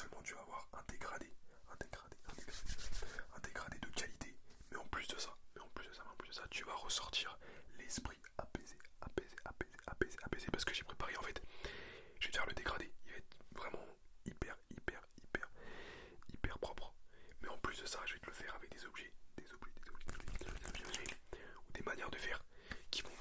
seulement tu vas avoir un dégradé de qualité, mais en plus de ça, tu vas ressortir l'esprit apaisé, parce que j'ai préparé en fait, je vais te faire le dégradé, il va être vraiment hyper propre, mais en plus de ça, je vais te le faire avec des objets, ou des manières de faire qui vont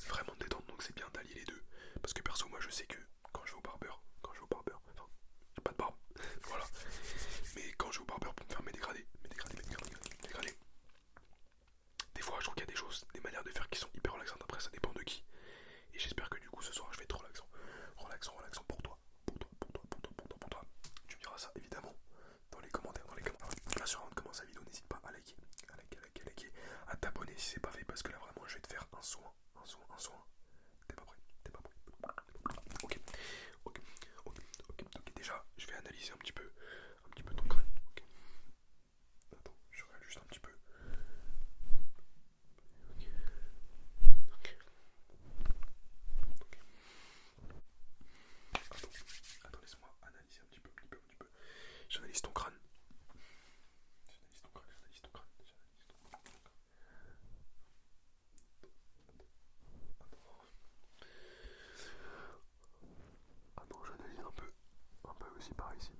vraiment te détendre, donc c'est bien d'allier les deux, parce que perso, moi je sais que quand je vais au barbeur, enfin, j'ai pas de barbe, voilà, mais quand je vais au barbeur pour me faire mes dégradés, des fois je trouve qu'il y a des choses, des manières de faire qui sont hyper relaxantes, après ça dépend de qui, et j'espère que du coup ce soir je vais être relaxant pour toi, tu me diras ça évidemment dans les commentaires, Bien sûr, avant de commencer la vidéo, n'hésite pas à liker, à t'abonner si c'est pas fait, parce que là vraiment je vais te faire un soin. T'es pas prêt? Ok, déjà je vais analyser un petit peu ton crâne. Ok. Attends, je regarde juste un petit peu. Attends, laisse-moi analyser un petit peu. J'analyse ton crâne. Attends, j'analyse un peu aussi par ici.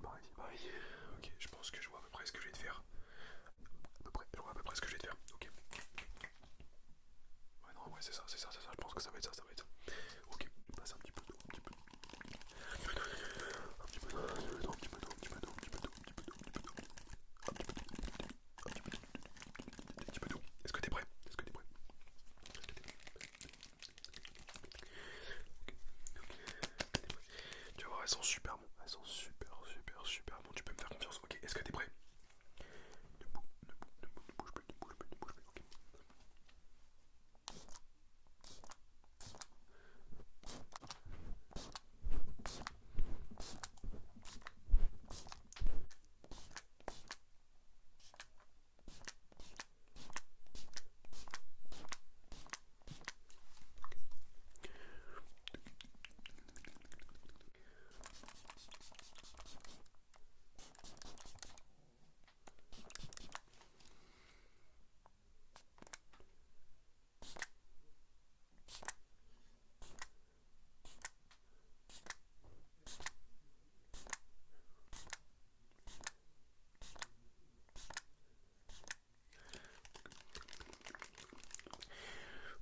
Ok, je pense que je vois à peu près ce que je vais te faire. Ok. Ouais, non, ouais, c'est ça. Je pense que ça va être ça. Ok, je passe un petit peu d'eau. Est-ce que t'es prêt? Tu vas voir, elles sont super bon. Super bon. Tu peux me faire confiance. Ok, est-ce que t'es prêt? Ne bouge plus. Ok.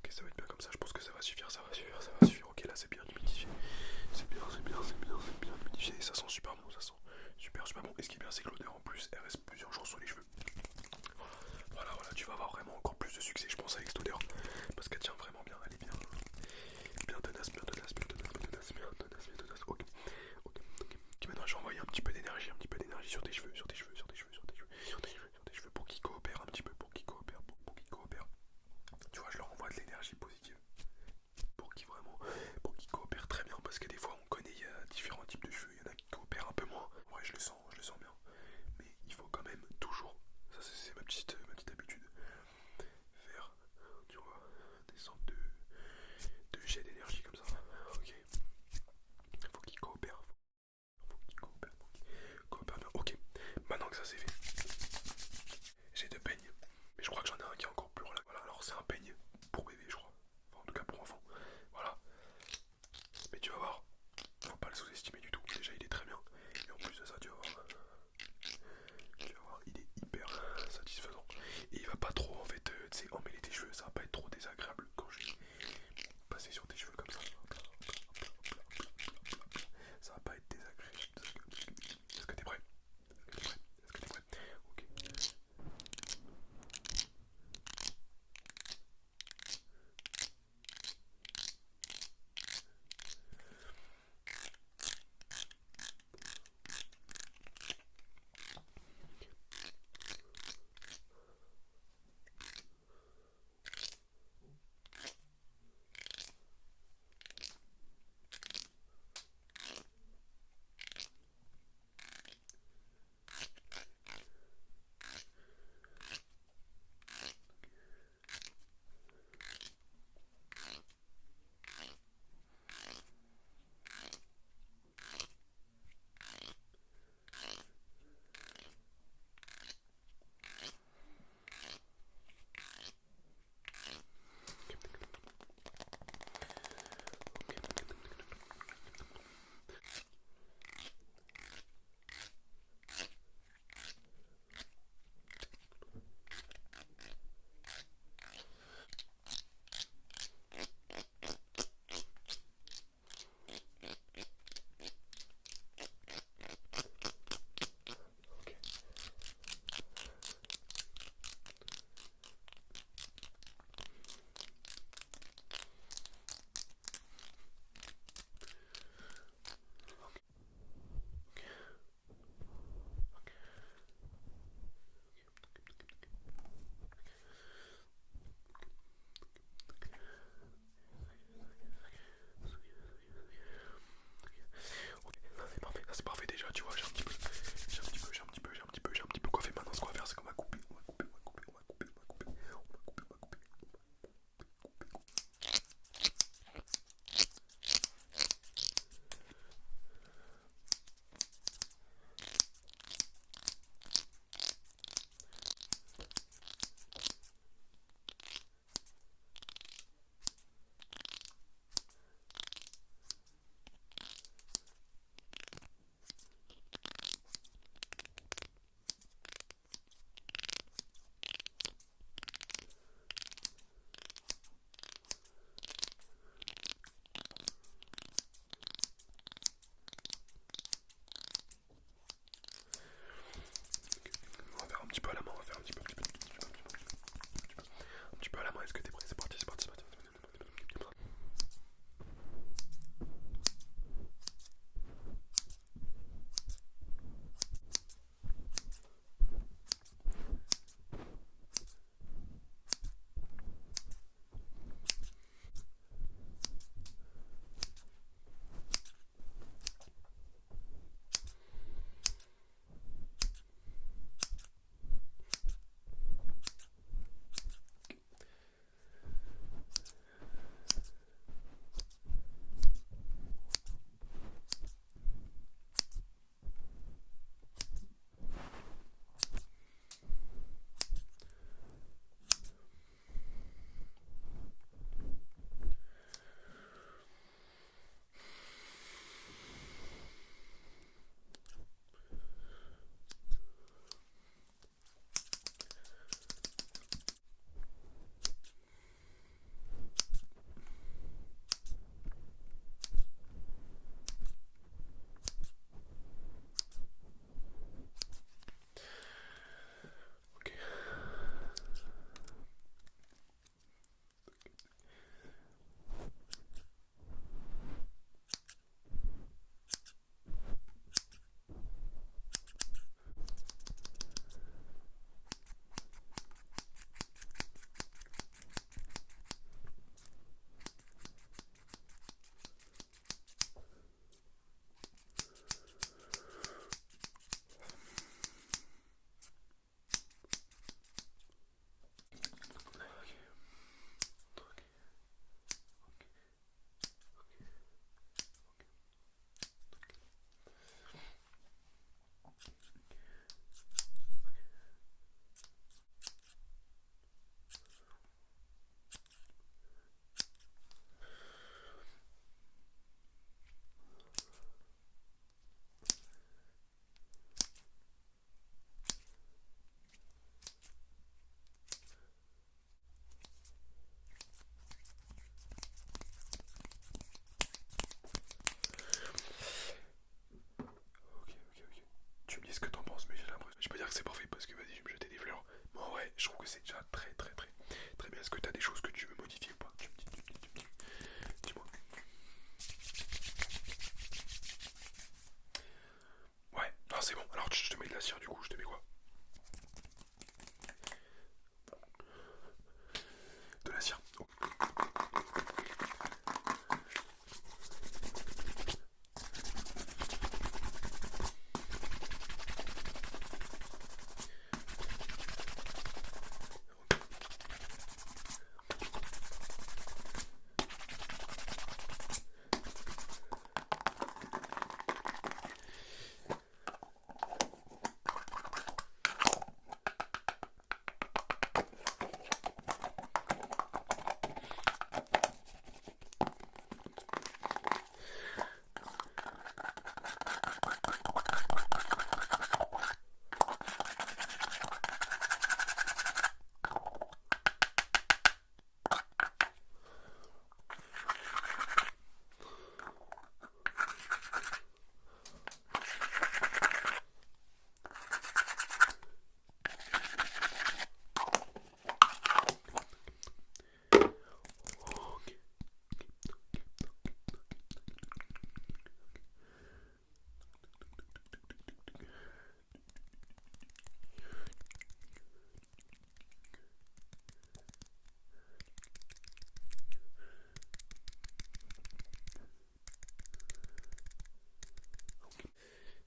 Ok, ça va être bien comme ça, je pense que ça va suffire. Ok, là c'est bien humidifié. C'est bien humidifié. Ça sent super bon, super bon. Et ce qui est bien, c'est que l'odeur en plus, elle reste plusieurs jours sur les cheveux. Voilà, tu vas avoir vraiment encore plus de succès, je pense, avec cette odeur. Parce qu'elle tient vraiment bien, elle est bien tenace. Ok. Ok, maintenant je vais envoyer un petit peu d'énergie sur tes cheveux, pour qu'ils coopèrent un petit peu, pour qu'ils coopèrent. Tu vois, je leur envoie de l'énergie positive. Pour qu'ils coopèrent très bien, parce que des fois on connaît, il y a différents types de cheveux, il y en a qui coopèrent un peu moins. Ouais, je le sens bien. Mais il faut quand même toujours, ça c'est ma petite habitude, faire tu me dis ce que t'en penses, mais j'ai l'impression. Je vais pas dire que c'est parfait parce que vas-y, je vais me jeter des fleurs. Mais en vrai, je trouve que c'est déjà très très très très bien. Est-ce que t'as des choses que tu veux modifier ou pas? Dis-moi. Ouais, non, c'est bon. Alors, je te mets de la cire du coup, je te mets quoi? De la cire. Oh.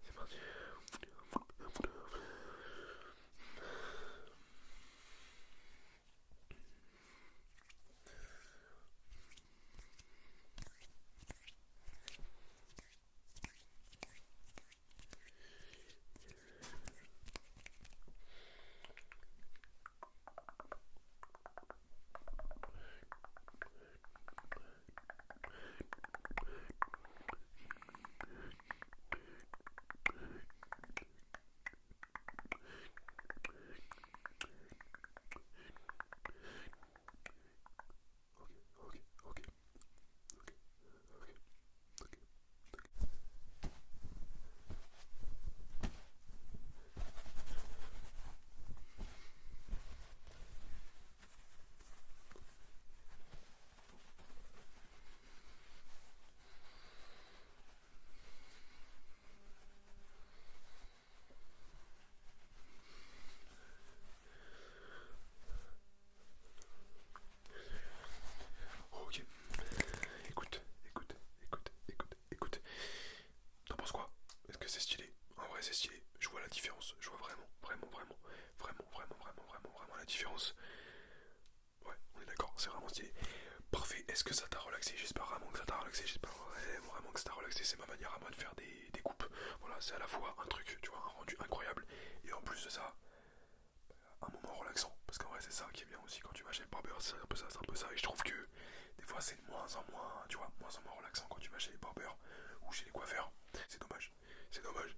C'est parti. Ok, ok, ok. Ok. Écoute, écoute, écoute, écoute, écoute. T'en penses quoi? Est-ce que c'est stylé? En vrai, c'est stylé. Je vois la différence. Je vois vraiment, vraiment, vraiment, vraiment, vraiment, vraiment, vraiment, vraiment la différence. Ouais, on est d'accord, c'est vraiment stylé. Parfait. Est-ce que ça t'a relaxé? J'espère vraiment que ça t'a relaxé. J'espère vraiment que ça t'a relaxé. C'est ma manière à moi de faire des coupes. Voilà, c'est à la fois un truc, tu vois, un rendu incroyable. Et en plus de ça, un moment relaxant. Parce qu'en vrai, c'est ça qui est bien aussi quand tu vas chez le barbeur. C'est un peu ça, c'est un peu ça. Et je trouve que des fois, c'est de moins en moins, tu vois, moins en moins relaxant quand tu vas chez les barbeurs ou chez les coiffeurs. C'est dommage. C'est dommage.